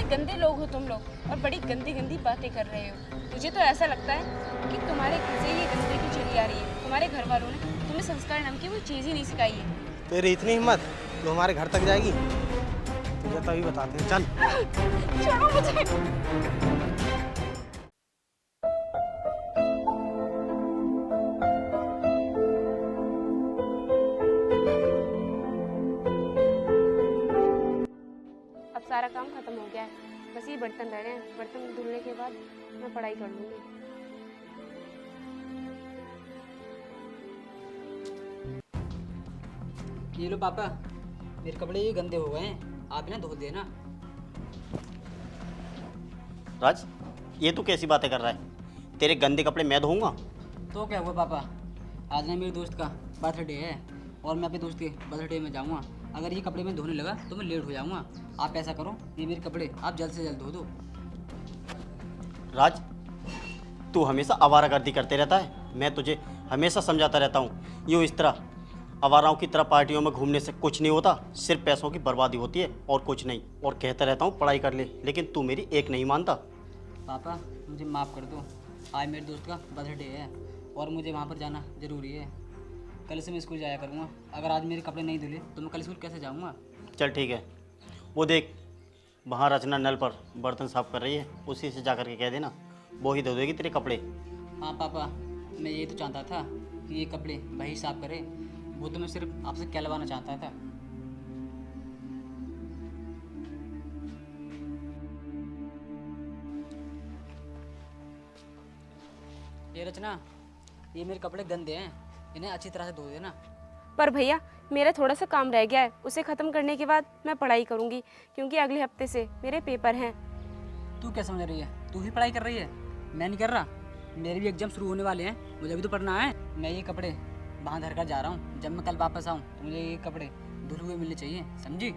गंदे लोग हो तुम लोग और बड़ी गंदी गंदी बातें कर रहे हो। मुझे तो ऐसा लगता है कि तुम्हारे घर से ये गंदगी चली आ रही है। तुम्हारे घर वालों ने तुम्हें संस्कार नाम की वो चीज़ ही नहीं सिखाई है। तेरी इतनी हिम्मत तो हमारे घर तक जाएगी? तुझे तभी बताते हैं, चल। छोड़ो मुझे। अब सारा काम खत्म हो गया है, बस ये बर्तन रह गए हैं। बर्तन धुलने के बाद मैं पढ़ाई कर लूँगी। ये लो पापा, मेरे कपड़े ये गंदे हो गए हैं, आप ना धो देना। राज, ये तू कैसी बातें कर रहा है? तेरे गंदे कपड़े मैं धोऊंगा? तो क्या हुआ पापा, आज ना मेरे दोस्त का बर्थडे है और मैं अपने दोस्त के बर्थडे में जाऊंगा। अगर ये कपड़े मैं धोने लगा तो मैं लेट हो जाऊंगा। आप ऐसा करो, ये मेरे कपड़े आप जल्द से जल्द धो दो। राज, तू हमेशा आवारागर्दी करते रहता है। मैं तुझे हमेशा समझाता रहता हूँ, यूँ इस तरह आवाराओं की तरह पार्टियों में घूमने से कुछ नहीं होता, सिर्फ पैसों की बर्बादी होती है और कुछ नहीं। और कहता रहता हूँ पढ़ाई कर ले, लेकिन तू मेरी एक नहीं मानता। पापा मुझे माफ़ कर दो, आज मेरे दोस्त का बर्थडे है और मुझे वहाँ पर जाना ज़रूरी है। कल से मैं स्कूल जाया करूँगा। अगर आज मेरे कपड़े नहीं धुले तो मैं कल स्कूल कैसे जाऊँगा? चल ठीक है, वो देख वहाँ रचना नल पर बर्तन साफ कर रही है, उसी से जा कर के कह देना, वो ही धो देगी तेरे कपड़े। हाँ पापा, मैं ये तो चाहता था कि ये कपड़े वही साफ करे, वो तो मैं सिर्फ आपसे कहलवाना चाहता था। ये रचना, ये मेरे कपड़े गंदे हैं, इन्हें अच्छी तरह से धो देना। पर भैया मेरा थोड़ा सा काम रह गया है, उसे ख़त्म करने के बाद मैं पढ़ाई करूँगी, क्योंकि अगले हफ्ते से मेरे पेपर हैं। तू क्या समझ रही है? तू ही पढ़ाई कर रही है, मैं नहीं कर रहा। मेरे भी एग्जाम शुरू होने वाले हैं, मुझे भी तो पढ़ना है। मैं ये कपड़े वहाँ धर कर जा रहा हूँ, जब मैं कल वापस आऊँ तो मुझे ये कपड़े धुले हुए मिलने चाहिए, समझी?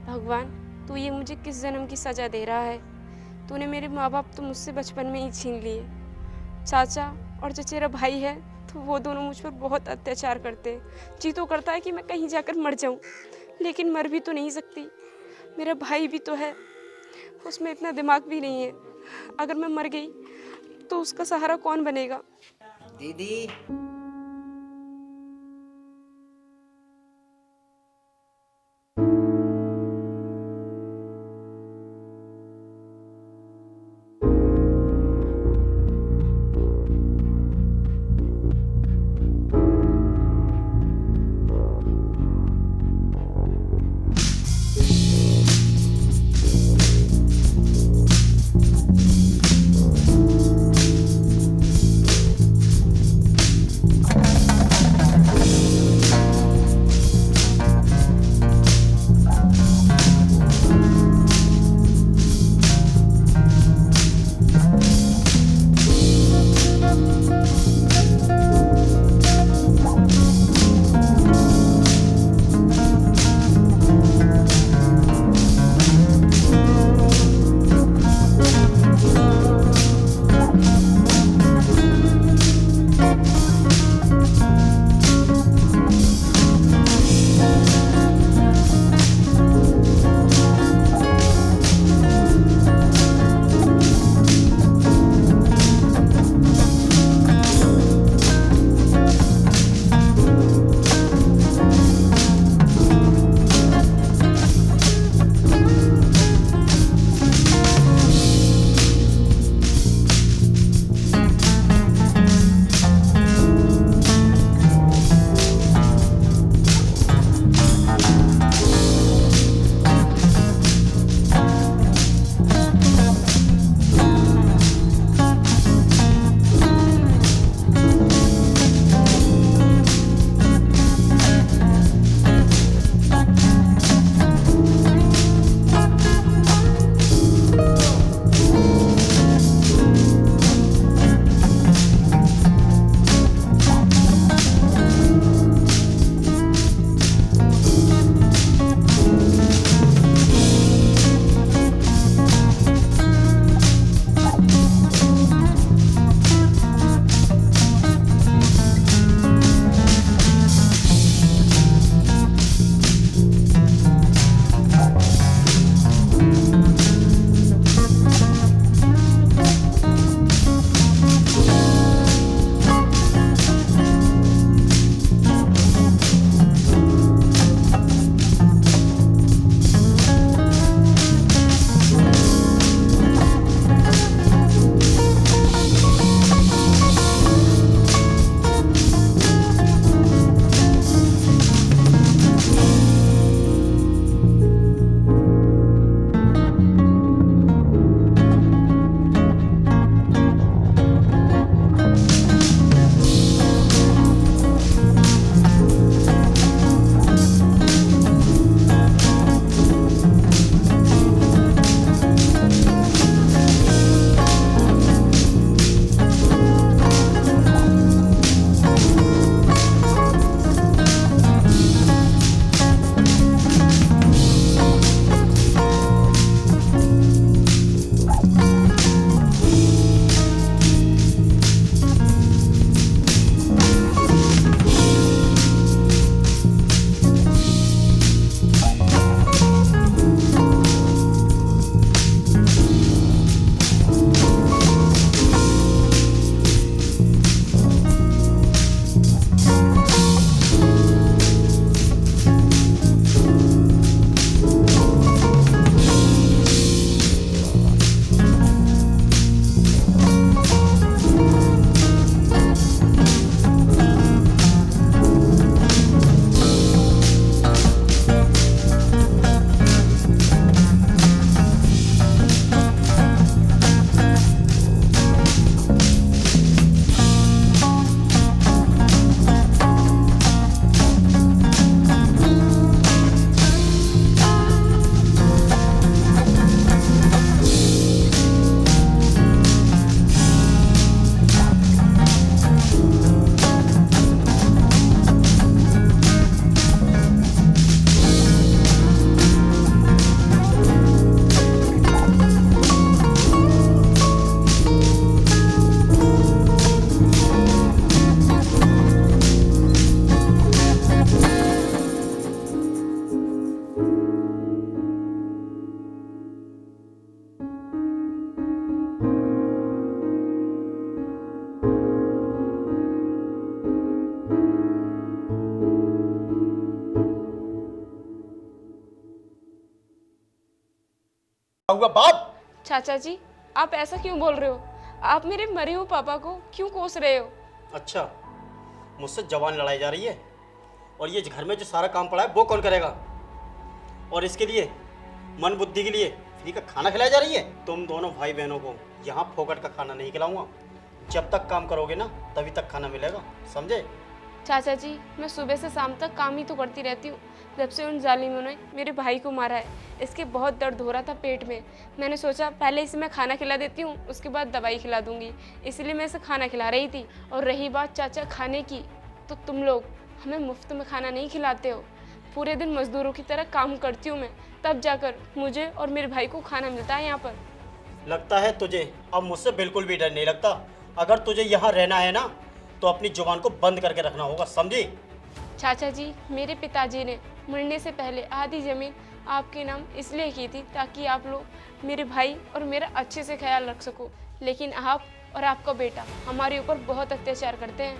भगवान, तू ये मुझे किस जन्म की सज़ा दे रहा है? तूने मेरे माँ बाप तो मुझसे बचपन में ही छीन लिए। चाचा और चचेरा भाई है तो वो दोनों मुझ पर बहुत अत्याचार करते हैं। जी तो करता है कि मैं कहीं जाकर मर जाऊं, लेकिन मर भी तो नहीं सकती। मेरा भाई भी तो है, उसमें इतना दिमाग भी नहीं है। अगर मैं मर गई तो उसका सहारा कौन बनेगा? दीदी, हुआ बाप। चाचा जी, आप ऐसा क्यों बोल रहे हो? आप मेरे मरे हुए पापा को क्यों कोस रहे हो? अच्छा, मुझसे जवान लड़ाई जा रही है, और ये घर में जो सारा काम पड़ा है वो कौन करेगा? और इसके लिए मन बुद्धि के लिए फ्री का खाना खिलाई जा रही है? तुम दोनों भाई बहनों को यहाँ फोकट का खाना नहीं खिलाऊंगा। जब तक काम करोगे ना तभी तक खाना मिलेगा, समझे? चाचा जी, मैं सुबह से शाम तक काम ही तो करती रहती हूँ। जब से उन जालिमों ने मेरे भाई को मारा है, इसके बहुत दर्द हो रहा था पेट में। मैंने सोचा पहले इसे मैं खाना खिला देती हूँ, उसके बाद दवाई खिला दूंगी, इसलिए मैं इसे खाना खिला रही थी। और रही बात चाचा खाने की, तो तुम लोग हमें मुफ्त में खाना नहीं खिलाते हो। पूरे दिन मजदूरों की तरह काम करती हूँ मैं, तब जाकर मुझे और मेरे भाई को खाना मिलता है यहाँ पर। लगता है तुझे अब मुझसे बिल्कुल भी डर नहीं लगता। अगर तुझे यहाँ रहना है ना तो अपनी जुबान को बंद करके रखना होगा, समझी? चाचा जी, मेरे पिताजी ने मरने से पहले आधी ज़मीन आपके नाम इसलिए की थी ताकि आप लोग मेरे भाई और मेरा अच्छे से ख्याल रख सको, लेकिन आप और आपका बेटा हमारे ऊपर बहुत अत्याचार करते हैं।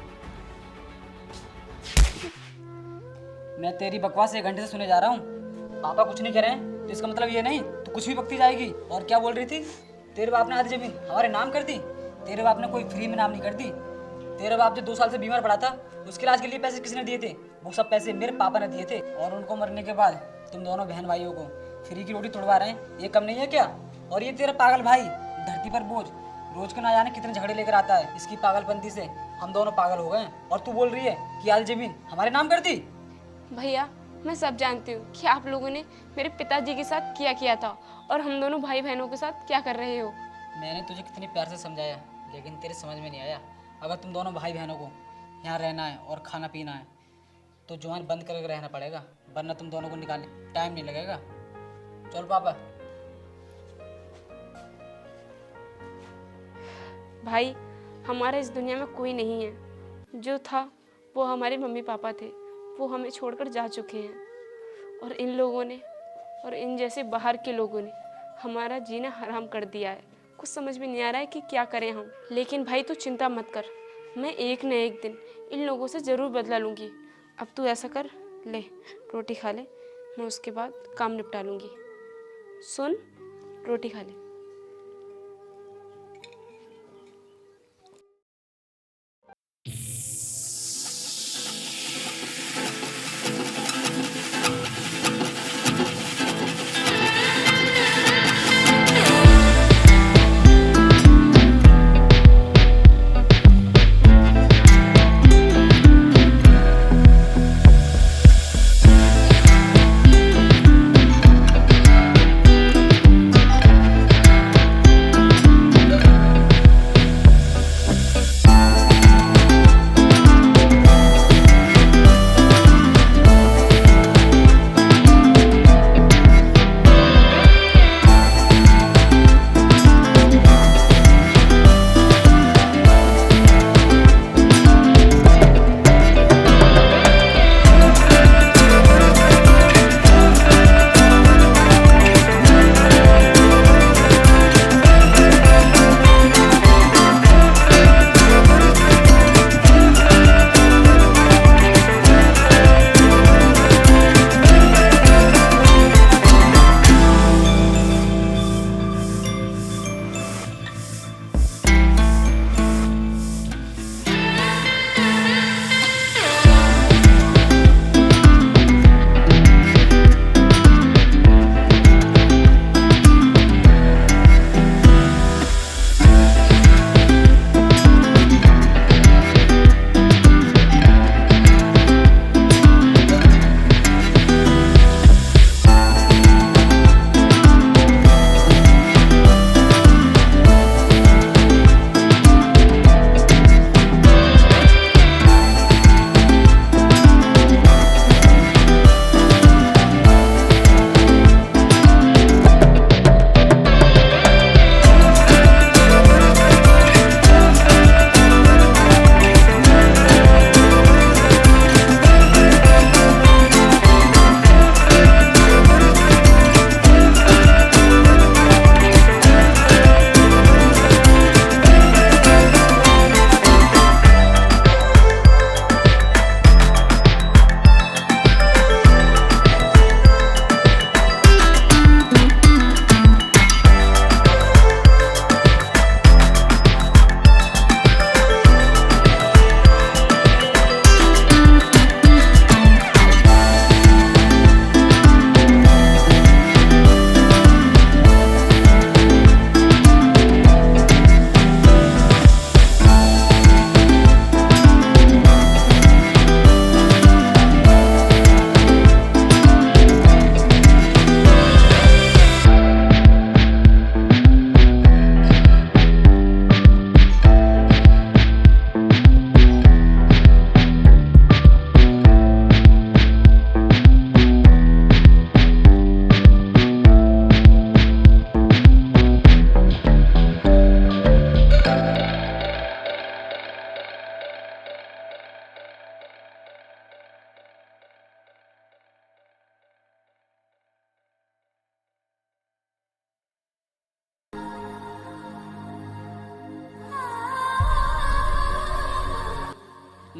मैं तेरी बकवास 1 घंटे से सुने जा रहा हूँ। पापा कुछ नहीं कह रहे हैं तो इसका मतलब ये नहीं तो कुछ भी बकती जाएगी। और क्या बोल रही थी? तेरे बाप ने आधी ज़मीन हमारे नाम कर दी? तेरे बाप ने कोई फ्री में नाम नहीं कर दी। तेरा बाप जो 2 साल से बीमार पड़ा था, उसके इलाज के लिए पैसे किसने दिए थे? वो सब पैसे मेरे पापा ने दिए थे। और उनको मरने के बाद तुम दोनों बहन भाइयों को फ्री की रोटी तोड़वा रहे हैं, ये कम नहीं है क्या? और ये तेरा पागल भाई धरती पर बोझ रोज के ना जाने कितने झगड़े लेकर आता है। इसकी पागलपंती से हम दोनों पागल हो गए हैं। और तू बोल रही है कि आधी ज़मीन हमारे नाम कर दी? भैया, मैं सब जानती हूँ कि आप लोगों ने मेरे पिताजी के साथ क्या किया था और हम दोनों भाई बहनों के साथ क्या कर रहे हो। मैंने तुझे कितने प्यार से समझाया, लेकिन तेरे समझ में नहीं आया। अगर तुम दोनों भाई बहनों को यहाँ रहना है और खाना पीना है तो जुबान बंद करके रहना पड़ेगा, वरना तुम दोनों को निकालने टाइम नहीं लगेगा। चल पापा। भाई, हमारा इस दुनिया में कोई नहीं है। जो था वो हमारे मम्मी पापा थे, वो हमें छोड़कर जा चुके हैं। और इन लोगों ने और इन जैसे बाहर के लोगों ने हमारा जीना हराम कर दिया है। कुछ समझ में नहीं आ रहा है कि क्या करें हम। लेकिन भाई तू चिंता मत कर, मैं एक न एक दिन इन लोगों से ज़रूर बदला लूँगी। अब तू ऐसा कर, ले रोटी खा ले, मैं उसके बाद काम निपटा लूँगी। सुन, रोटी खा ले।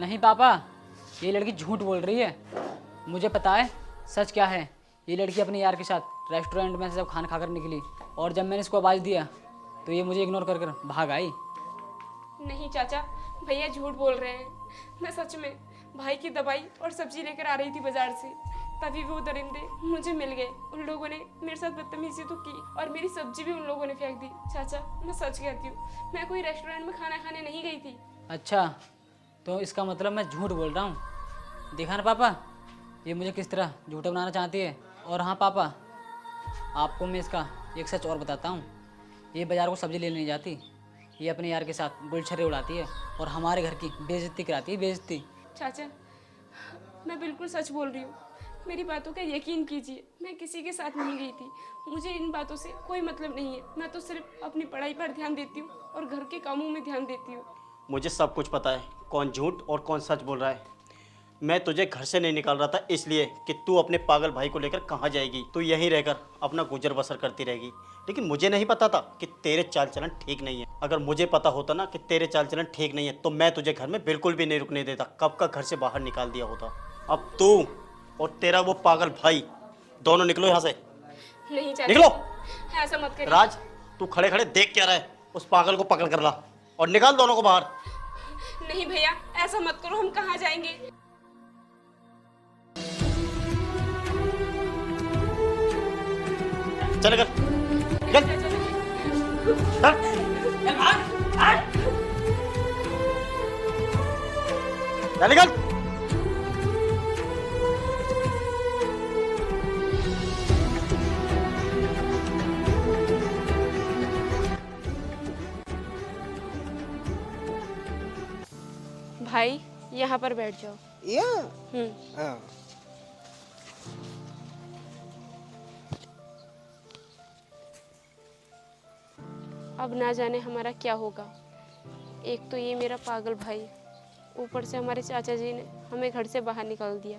नहीं पापा, ये लड़की झूठ बोल रही है। मुझे पता है सच क्या है। ये लड़की अपने यार के साथ रेस्टोरेंट में से जब खाना खाकर निकली और जब मैंने इसको आवाज़ दिया तो ये मुझे इग्नोर कर कर भाग आई। नहीं चाचा, भैया झूठ बोल रहे हैं। मैं सच में भाई की दवाई और सब्जी लेकर आ रही थी बाजार से, तभी वो दरिंदे मुझे मिल गए। उन लोगों ने मेरे साथ बदतमीजी तो की और मेरी सब्जी भी उन लोगों ने फेंक दी। चाचा, मैं सच कहती हूँ, मैं कोई रेस्टोरेंट में खाना खाने नहीं गई थी। अच्छा, तो इसका मतलब मैं झूठ बोल रहा हूँ। देखा ना पापा, ये मुझे किस तरह झूठा बनाना चाहती है। और हाँ पापा, आपको मैं इसका एक सच और बताता हूँ। ये बाज़ार को सब्ज़ी लेने नहीं जाती, ये अपने यार के साथ गुलछर्रे उड़ाती है और हमारे घर की बेइज्जती कराती है, बेइज्जती। चाचा, मैं बिल्कुल सच बोल रही हूँ, मेरी बातों का यकीन कीजिए। मैं किसी के साथ नहीं गई थी, मुझे इन बातों से कोई मतलब नहीं है। मैं तो सिर्फ अपनी पढ़ाई पर ध्यान देती हूँ और घर के कामों में ध्यान देती हूँ। मुझे सब कुछ पता है, कौन झूठ और कौन सच बोल रहा है। मैं तुझे घर से नहीं निकाल रहा था इसलिए कि तू अपने पागल भाई को लेकर कहाँ जाएगी। तू यहीं रहकर अपना गुजर बसर करती रहेगी। लेकिन मुझे नहीं पता था कि तेरे चाल चलन ठीक नहीं है। अगर मुझे पता होता ना कि तेरे चाल चलन ठीक नहीं है तो मैं तुझे घर में बिल्कुल भी नहीं रुकने देता, कब का घर से बाहर निकाल दिया होता। अब तू और तेरा वो पागल भाई दोनों निकलो यहाँ से। नहीं चाचा, निकलो। ऐसा मत करिए। राज, तू खड़े खड़े देख क्या रहा है? उस पागल को पकड़ कर ला और निकाल दोनों को बाहर। नहीं भैया, ऐसा मत करो, हम कहाँ जाएंगे? चल कर, चल चल निकल। भाई, यहाँ पर बैठ जाओ। हाँ। अब ना जाने हमारा क्या होगा। एक तो ये मेरा पागल भाई, ऊपर से हमारे चाचा जी ने हमें घर से बाहर निकाल दिया।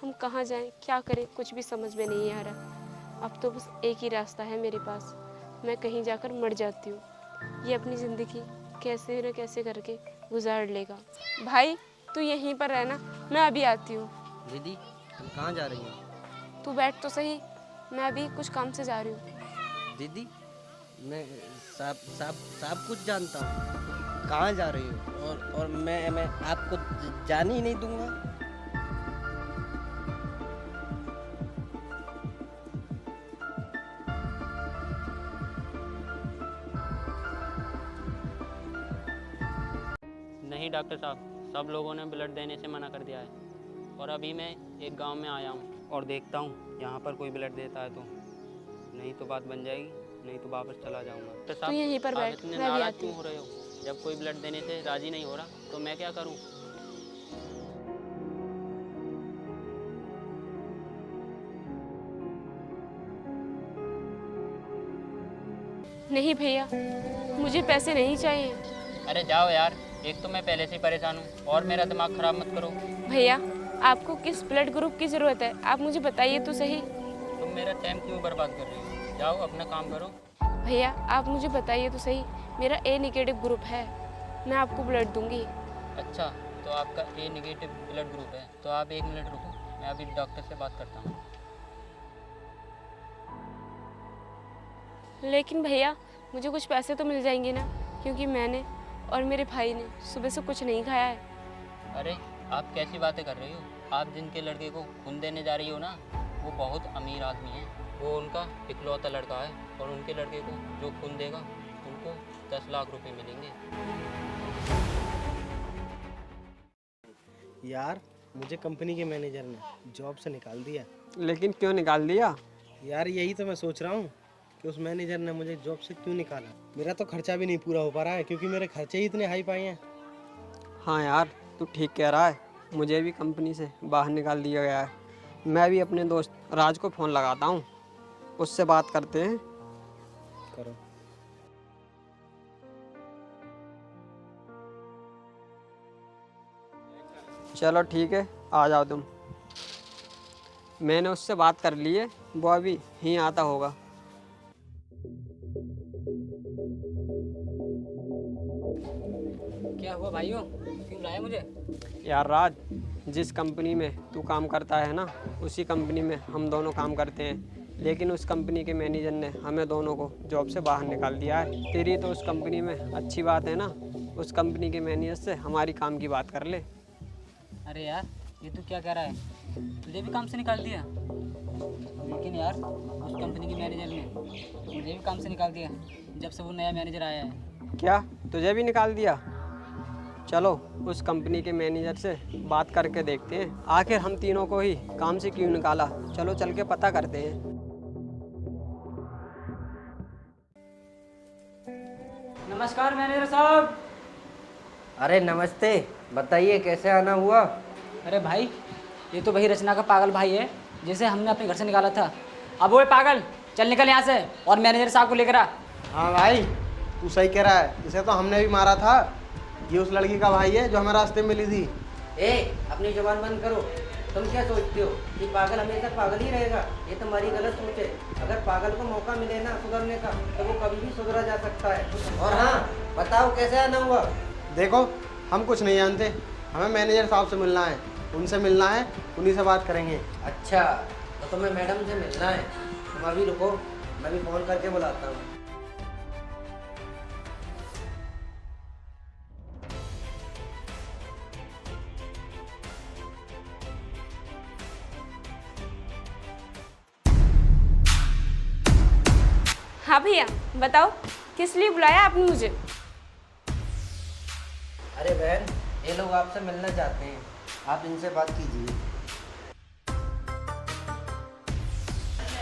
हम कहाँ जाएं, क्या करें, कुछ भी समझ में नहीं आ रहा। अब तो बस एक ही रास्ता है मेरे पास, मैं कहीं जाकर मर जाती हूँ। ये अपनी ज़िंदगी कैसे न कैसे करके गुजार लेगा। भाई, तू यहीं पर रहना, मैं अभी आती हूँ। दीदी, तुम कहाँ जा रही हो? तू बैठ तो सही, मैं अभी कुछ काम से जा रही हूँ। दीदी, मैं सब कुछ जानता हूँ। कहाँ जा रही हो? और मैं आपको जाने ही नहीं दूंगा। नहीं डॉक्टर साहब, सब लोगों ने ब्लड देने से मना कर दिया है और अभी मैं एक गांव में आया हूँ और देखता हूँ यहाँ पर कोई ब्लड देता है तो, नहीं तो बात बन जाएगी, नहीं तो वापस चला जाऊँगा। डॉक्टर साहब, यहीं पर आप बैठ, इतने मैं भी नाराज आती क्यों हूँ। हो रहे हो? जब कोई ब्लड देने से राजी नहीं हो रहा तो मैं क्या करूँ? नहीं भैया, मुझे पैसे नहीं चाहिए। अरे जाओ यार, एक तो मैं पहले से ही परेशान हूँ और मेरा दिमाग ख़राब मत करो। भैया, आपको किस ब्लड ग्रुप की ज़रूरत है, आप मुझे बताइए तो सही। तुम मेरा टाइम क्यों बर्बाद कर रही हो? जाओ अपना काम करो। भैया, आप मुझे बताइए तो सही, मेरा ए नेगेटिव ग्रुप है, मैं आपको ब्लड दूंगी। अच्छा, तो आपका ए नेगेटिव ब्लड ग्रुप है, तो आप 1 मिनट रुको, मैं अभी डॉक्टर से बात करता हूँ। लेकिन भैया, मुझे कुछ पैसे तो मिल जाएंगे ना, क्योंकि मैंने और मेरे भाई ने सुबह से कुछ नहीं खाया है। अरे आप कैसी बातें कर रही हो? आप जिनके लड़के को खून देने जा रही हो ना, वो बहुत अमीर आदमी है। वो उनका इकलौता लड़का है और उनके लड़के को जो खून देगा उनको 10 लाख रुपए मिलेंगे। यार, मुझे कंपनी के मैनेजर ने जॉब से निकाल दिया। लेकिन क्यों निकाल दिया? यार, यही तो मैं सोच रहा हूँ कि उस मैनेजर ने मुझे जॉब से क्यों निकाला। मेरा तो खर्चा भी नहीं पूरा हो पा रहा है, क्योंकि मेरे खर्चे ही इतने हाई पाए हैं। हाँ यार, तू ठीक कह रहा है, मुझे भी कंपनी से बाहर निकाल दिया गया है। मैं भी अपने दोस्त राज को फ़ोन लगाता हूँ, उससे बात करते हैं। करो। चलो ठीक है, आ जाओ तुम। मैंने उससे बात कर ली है, वो अभी यहीं आता होगा। क्या हुआ भाइयों, क्यों बुलाया मुझे? यार राज, जिस कंपनी में तू काम करता है ना, उसी कंपनी में हम दोनों काम करते हैं, लेकिन उस कंपनी के मैनेजर ने हमें दोनों को जॉब से बाहर निकाल दिया है। तेरी तो उस कंपनी में अच्छी बात है ना, उस कंपनी के मैनेजर से हमारी काम की बात कर ले। अरे यार, ये तू क्या कह रहा है? तुझे भी काम से निकाल दिया? लेकिन यार, उस कंपनी के मैनेजर ने मुझे भी काम से निकाल दिया जब से वो नया मैनेजर आया है। क्या तुझे भी निकाल दिया? चलो उस कंपनी के मैनेजर से बात करके देखते हैं, आखिर हम तीनों को ही काम से क्यों निकाला। चलो चल के पता करते हैं। नमस्कार मैनेजर साहब। अरे नमस्ते, बताइए कैसे आना हुआ? अरे भाई, ये तो वही रचना का पागल भाई है जिसे हमने अपने घर से निकाला था। अब वो पागल, चल निकल यहाँ से और मैनेजर साहब को लेकर आ। हाँ भाई, तू सही कह रहा है, इसे तो हमने भी मारा था। ये उस लड़की का भाई है जो हमें रास्ते में मिली थी। अपनी जुबान बंद करो। तुम क्या सोचते हो कि पागल हमेशा पागल ही रहेगा? ये तुम्हारी गलत सोच है। अगर पागल को मौका मिले ना सुधरने का, तो वो कभी भी सुधरा जा सकता है। और हाँ, बताओ कैसे आना हुआ? देखो, हम कुछ नहीं जानते, हमें मैनेजर साहब से मिलना है, उनसे मिलना है, उन्हीं से बात करेंगे। अच्छा, तो तुम्हें मैडम से मिलना है। तुम अभी रुको, मैं भी फ़ोन करके बुलाता हूँ। हाँ भैया, बताओ किस लिए बुलाया आपने मुझे? अरे बहन, ये लोग आपसे मिलना चाहते हैं, आप इनसे बात कीजिए।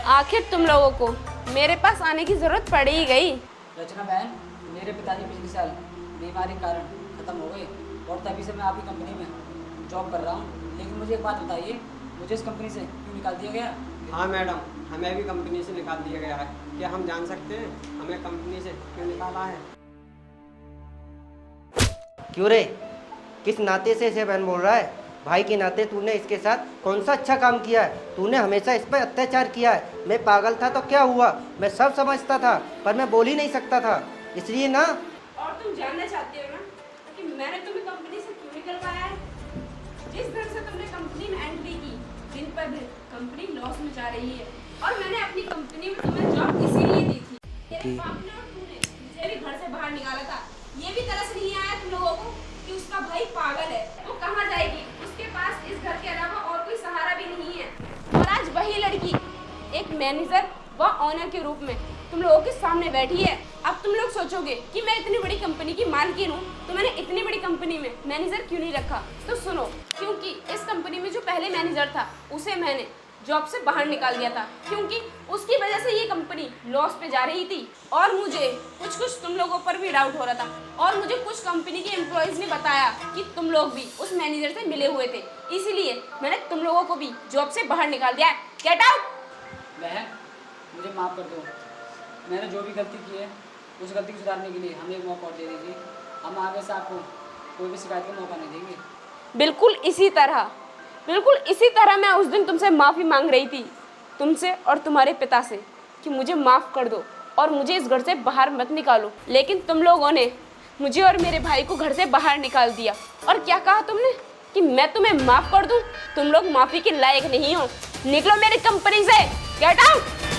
आखिर तुम लोगों को मेरे पास आने की जरूरत पड़ ही गई। रचना बहन, मेरे पिताजी पिछले साल बीमारी के कारण ख़त्म हो गए और तभी से मैं आपकी कंपनी में जॉब कर रहा हूँ। लेकिन मुझे एक बात बताइए, मुझे इस कंपनी से क्यों निकाल दिया गया? हाँ मैडम, हमें भी कंपनी से निकाल दिया गया है। क्या हम जान सकते हैं हमें कंपनी से क्यों निकाला है? क्यों रे, किस नाते से इसे बहन बोल रहा है? भाई के नाते तूने इसके साथ कौन सा अच्छा काम किया है? तूने हमेशा इस पर अत्याचार किया है। मैं पागल था तो क्या हुआ, मैं सब समझता था, पर मैं बोल ही नहीं सकता था, इसलिए ना। और तुम जानना चाहते हो ना कि मैंने तुम्हें कंपनी से क्यों निकलवाया है? जिस दिन से तुमने कंपनी में एंट्री की, दिन पर दिन कंपनी लॉस में जा रही है और मैंने अपनी कंपनी में तुम्हें जॉब इसीलिए दी थी। तेरे बाप ने और तूने मुझे भी घर से बाहर निकाला था। ये भी तरस नहीं आया तुम लोगों को कि उसका भाई पागल है, वो कहाँ जाएगी? उसके पास इस घर के अलावा और कोई सहारा भी नहीं है। और आज वही लड़की एक मैनेजर व ऑनर के रूप में तुम लोगों के सामने बैठी है। अब तुम लोग सोचोगे कि मैं इतनी बड़ी कंपनी की मालकिन हूँ, तो मैंने इतनी बड़ी कंपनी में मैनेजर क्यों नहीं रखा? तो सुनो, क्योंकि इस कंपनी में जो पहले मैनेजर था उसे मैंने जॉब से बाहर निकाल दिया था, क्योंकि उसकी वजह से ये कंपनी लॉस पे जा रही थी और मुझे कुछ तुम लोगों पर भी डाउट हो रहा था। और मुझे कुछ कंपनी के एम्प्लॉयज़ ने बताया कि तुम लोग भी उस मैनेजर से मिले हुए थे, इसीलिए मैंने तुम लोगों को भी जॉब से बाहर निकाल दिया है। Get out! बहन, मुझे माफ़ कर दो। मैंने जो भी गलती की है उस गलती को सुधारने के लिए हमें एक मौका और दे दीजिए। हम आगे से आपको कोई भी शिकायत का मौका नहीं देंगे। बिल्कुल इसी तरह मैं उस दिन तुमसे माफ़ी मांग रही थी, तुमसे और तुम्हारे पिता से, कि मुझे माफ़ कर दो और मुझे इस घर से बाहर मत निकालो। लेकिन तुम लोगों ने मुझे और मेरे भाई को घर से बाहर निकाल दिया। और क्या कहा तुमने कि मैं तुम्हें माफ़ कर दूं? तुम लोग माफ़ी के लायक नहीं हो। निकलो मेरी कंपनी से। Get out!